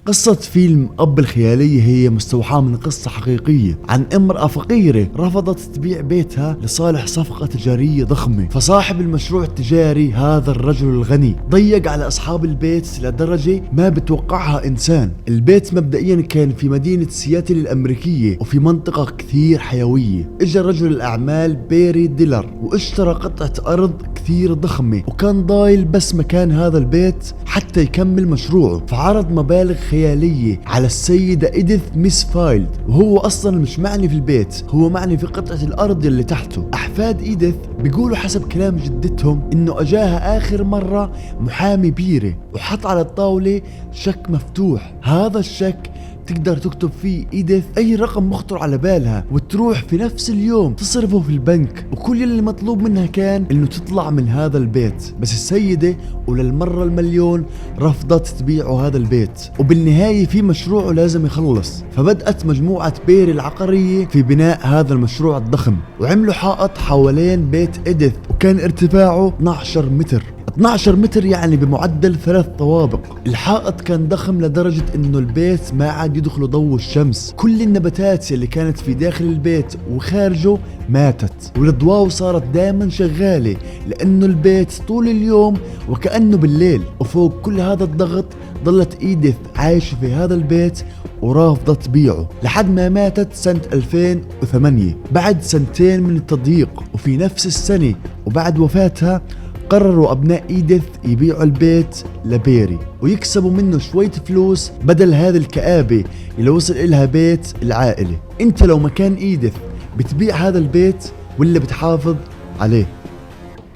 قصة فيلم أب الخيالية هي مستوحاة من قصة حقيقية عن امرأة فقيرة رفضت تبيع بيتها لصالح صفقة تجارية ضخمة، فصاحب المشروع التجاري هذا الرجل الغني ضيق على أصحاب البيت لدرجة ما بتوقعها إنسان. البيت مبدئيا كان في مدينة سياتل الأمريكية وفي منطقة كثير حيوية. اجى رجل الأعمال بيري ديلر واشترى قطعة أرض كثير ضخمة، وكان ضايل بس مكان هذا البيت حتى يكمل مشروعه، فعرض مبالغ خيالية على السيدة إديث ميس فايلد، وهو أصلا مش معني في البيت، هو معني في قطعة الأرض اللي تحته. أحفاد إديث بيقولوا حسب كلام جدتهم إنه أجاها آخر مرة محامي بيري وحط على الطاولة شك مفتوح. هذا الشك تقدر تكتب فيه إيديث أي رقم مخطر على بالها وتروح في نفس اليوم تصرفه في البنك، وكل اللي مطلوب منها كان إنه تطلع من هذا البيت. بس السيدة وللمرة المليون رفضت تبيعه هذا البيت، وبالنهاية في مشروعه لازم يخلص. فبدأت مجموعة بيري العقارية في بناء هذا المشروع الضخم، وعملوا حائط حوالين بيت إيديث وكان ارتفاعه 12 متر. 12 متر يعني بمعدل 3 طوابق. الحائط كان ضخم لدرجة انه البيت ما عاد يدخل ضوء الشمس، كل النباتات اللي كانت في داخل البيت وخارجه ماتت، والضواو صارت دائما شغالة لانه البيت طول اليوم وكأنه بالليل. وفوق كل هذا الضغط ظلت إيديث عايشة في هذا البيت ورافضة تبيعه لحد ما ماتت سنة 2008 بعد سنتين من التضييق. وفي نفس السنة وبعد وفاتها قرروا أبناء إيديث يبيعوا البيت لبيري ويكسبوا منه شوية فلوس بدل هذه الكآبة اللي وصل إلها بيت العائلة. انت لو مكان إيديث بتبيع هذا البيت ولا بتحافظ عليه؟